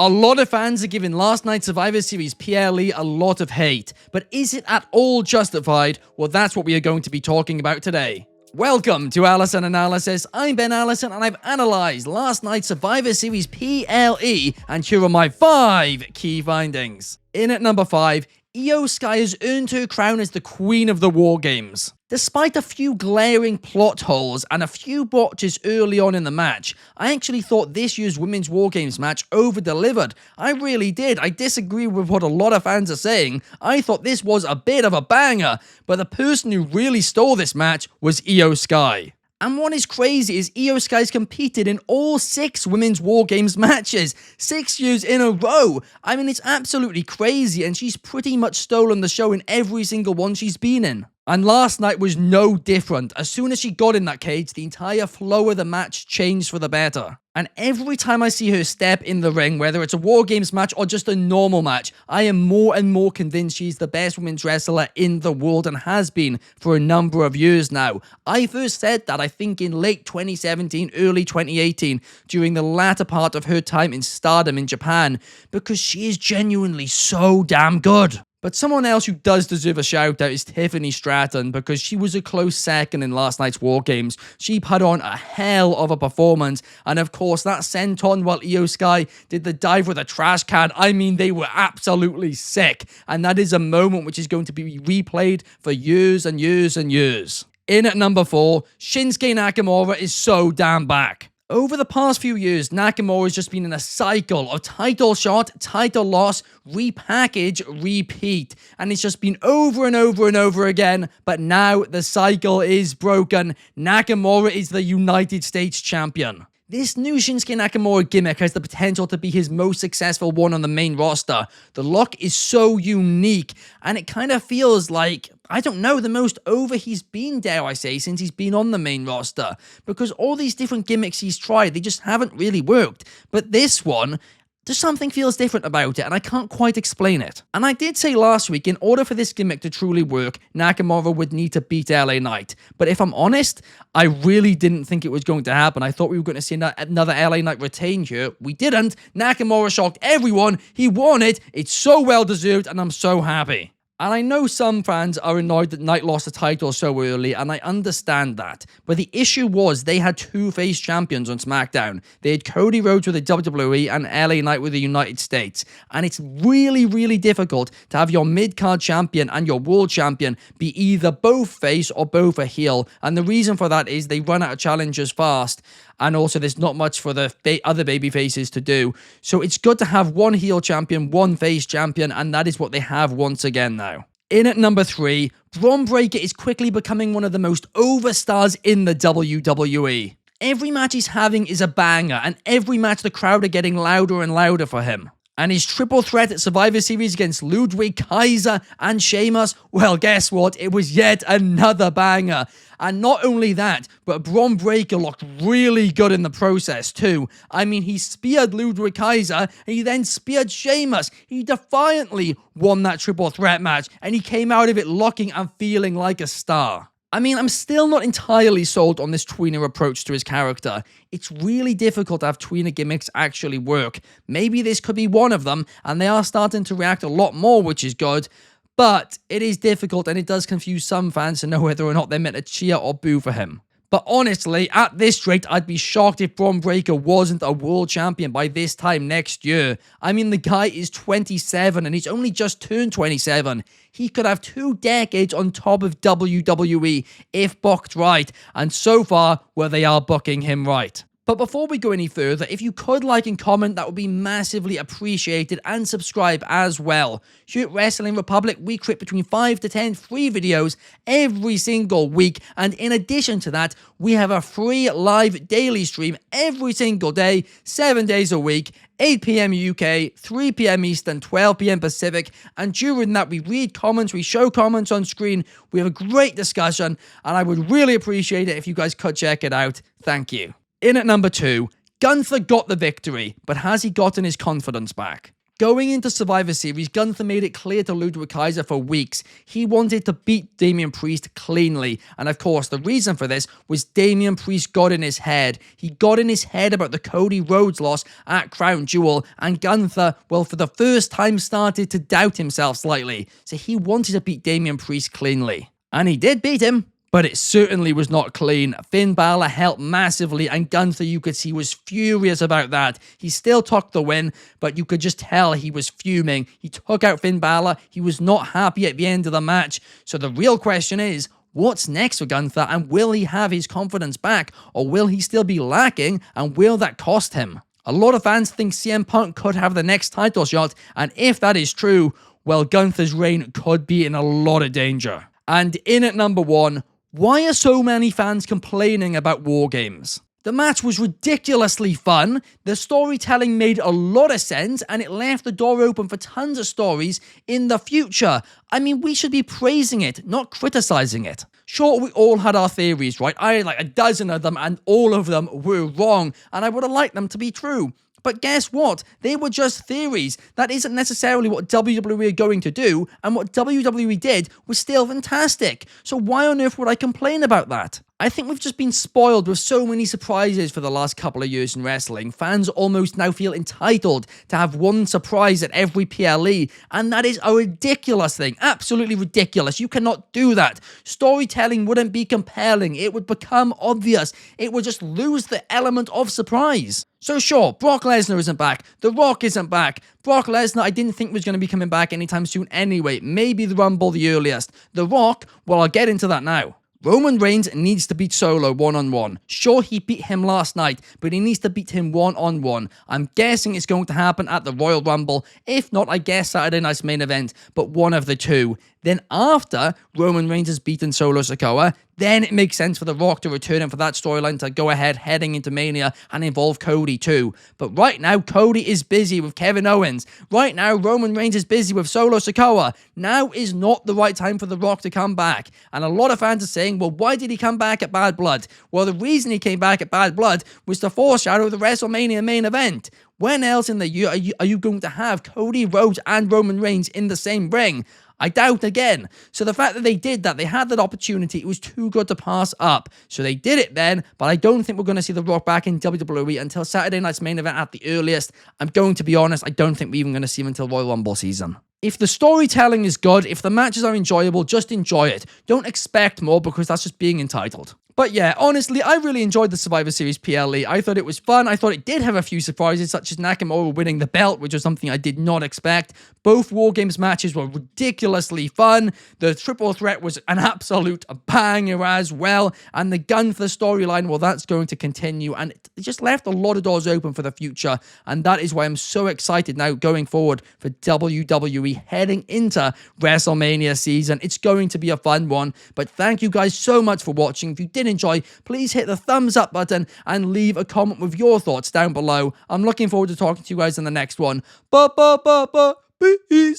A lot of fans are giving last night's Survivor Series PLE a lot of hate, but is it at all justified? Well, that's what we are going to be talking about today. Welcome to Allison Analysis. I'm Ben Allison, and I've analysed last night's Survivor Series PLE, and here are my 5 key findings. In at number 5, Iyo Sky has earned her crown as the Queen of the War Games. Despite a few glaring plot holes and a few botches early on in the match, I actually thought this year's Women's War Games match over-delivered. I really did. I disagree with what a lot of fans are saying. I thought this was a bit of a banger, but the person who really stole this match was Iyo Sky. And what is crazy is Iyo Sky's competed in all 6 Women's War Games matches, 6 years in a row. I mean, it's absolutely crazy, and she's pretty much stolen the show in every single one she's been in. And last night was no different. As soon as she got in that cage, the entire flow of the match changed for the better. And every time I see her step in the ring, whether it's a War Games match or just a normal match, I am more and more convinced she's the best women's wrestler in the world and has been for a number of years now. I first said that, I think, in late 2017, early 2018, during the latter part of her time in Stardom in Japan, because she is genuinely so damn good. But someone else who does deserve a shout out is Tiffany Stratton, because she was a close second in last night's War Games. She put on a hell of a performance, and of course that senton while Iyo Sky did the dive with a trash can. I mean, they were absolutely sick, and that is a moment which is going to be replayed for years and years and years. In at number 4, Shinsuke Nakamura is so damn back. Over the past few years, Nakamura has just been in a cycle of title shot, title loss, repackage, repeat. And it's just been over and over and over again. But now the cycle is broken. Nakamura is the United States champion. This new Shinsuke Nakamura gimmick has the potential to be his most successful one on the main roster. The look is so unique, and it kind of feels like, I don't know, the most over he's been, dare I say, since he's been on the main roster. Because all these different gimmicks he's tried, they just haven't really worked. But this one, just something feels different about it, and I can't quite explain it. And I did say last week, in order for this gimmick to truly work, Nakamura would need to beat LA Knight. But if I'm honest, I really didn't think it was going to happen. I thought we were going to see another LA Knight retain here. We didn't. Nakamura shocked everyone. He won it. It's so well deserved, and I'm so happy. And I know some fans are annoyed that Knight lost the title so early, and I understand that. But the issue was they had 2 face champions on SmackDown. They had Cody Rhodes with the WWE and LA Knight with the United States. And it's really, really difficult to have your mid-card champion and your world champion be either both face or both a heel. And the reason for that is they run out of challengers fast. And also, there's not much for the other baby faces to do. So it's good to have one heel champion, one face champion, and that is what they have once again now. In at number 3, Bron Breakker is quickly becoming one of the most over stars in the WWE. Every match he's having is a banger, and every match the crowd are getting louder and louder for him. And his triple threat at Survivor Series against Ludwig Kaiser and Sheamus, well, guess what? It was yet another banger. And not only that, but Bron Breakker looked really good in the process too. I mean, he speared Ludwig Kaiser, and he then speared Sheamus. He defiantly won that triple threat match, and he came out of it looking and feeling like a star. I mean, I'm still not entirely sold on this tweener approach to his character. It's really difficult to have tweener gimmicks actually work. Maybe this could be one of them, and they are starting to react a lot more, which is good. But it is difficult, and it does confuse some fans to know whether or not they're meant to cheer or boo for him. But honestly, at this rate, I'd be shocked if Bron Breakker wasn't a world champion by this time next year. I mean, the guy is 27 and he's only just turned 27. He could have 2 decades on top of WWE if booked right. And so far, well, they are booking him right. But before we go any further, if you could like and comment, that would be massively appreciated, and subscribe as well. Here at Wrestling Republic, we create between 5 to 10 free videos every single week, and in addition to that, we have a free live daily stream every single day, 7 days a week, 8 PM UK, 3 PM Eastern, 12 PM Pacific, and during that we read comments, we show comments on screen, we have a great discussion, and I would really appreciate it if you guys could check it out. Thank you. In at number 2, Gunther got the victory, but has he gotten his confidence back? Going into Survivor Series, Gunther made it clear to Ludwig Kaiser for weeks he wanted to beat Damian Priest cleanly. And of course, the reason for this was Damian Priest got in his head. He got in his head about the Cody Rhodes loss at Crown Jewel, and Gunther, well, for the first time started to doubt himself slightly. So he wanted to beat Damian Priest cleanly. And he did beat him. But it certainly was not clean. Finn Balor helped massively, and Gunther, you could see, was furious about that. He still took the win, but you could just tell he was fuming. He took out Finn Balor. He was not happy at the end of the match. So the real question is, what's next for Gunther, and will he have his confidence back, or will he still be lacking, and will that cost him? A lot of fans think CM Punk could have the next title shot, and if that is true, well, Gunther's reign could be in a lot of danger. And in at number 1, why are so many fans complaining about War Games? The match was ridiculously fun, the storytelling made a lot of sense, and it left the door open for tons of stories in the future. I mean, we should be praising it, not criticizing it. Sure, we all had our theories, right? I had like a dozen of them, and all of them were wrong, and I would have liked them to be true. But guess what? They were just theories. That isn't necessarily what WWE are going to do, and what WWE did was still fantastic. So why on earth would I complain about that? I think we've just been spoiled with so many surprises for the last couple of years in wrestling. Fans almost now feel entitled to have one surprise at every PLE, and that is a ridiculous thing. Absolutely ridiculous. You cannot do that. Storytelling wouldn't be compelling. It would become obvious. It would just lose the element of surprise. So sure, Brock Lesnar isn't back. The Rock isn't back. Brock Lesnar, I didn't think was going to be coming back anytime soon anyway. Maybe the Rumble the earliest. The Rock, well, I'll get into that now. Roman Reigns needs to beat Solo one-on-one. Sure, he beat him last night, but he needs to beat him one-on-one. I'm guessing it's going to happen at the Royal Rumble. If not, I guess Saturday night's main event, but one of the two. Then after Roman Reigns has beaten Solo Sikoa, then it makes sense for The Rock to return and for that storyline to go ahead heading into Mania and involve Cody too. But right now, Cody is busy with Kevin Owens. Right now, Roman Reigns is busy with Solo Sikoa. Now is not the right time for The Rock to come back. And a lot of fans are saying, well, why did he come back at Bad Blood? Well, the reason he came back at Bad Blood was to foreshadow the WrestleMania main event. When else in the year are you going to have Cody Rhodes and Roman Reigns in the same ring? I doubt again. So the fact that they did that, they had that opportunity, it was too good to pass up. So they did it then, but I don't think we're going to see The Rock back in WWE until Saturday night's main event at the earliest. I'm going to be honest, I don't think we're even going to see him until Royal Rumble season. If the storytelling is good, if the matches are enjoyable, just enjoy it. Don't expect more because that's just being entitled. But yeah, honestly, I really enjoyed the Survivor Series PLE. I thought it was fun. I thought it did have a few surprises, such as Nakamura winning the belt, which was something I did not expect. Both War Games matches were ridiculously fun. The triple threat was an absolute banger as well. And the Gunther storyline, well, that's going to continue. And it just left a lot of doors open for the future. And that is why I'm so excited now going forward for WWE heading into WrestleMania season. It's going to be a fun one. But thank you guys so much for watching. If you did enjoy, please hit the thumbs up button and leave a comment with your thoughts down below. I'm looking forward to talking to you guys in the next one. Peace.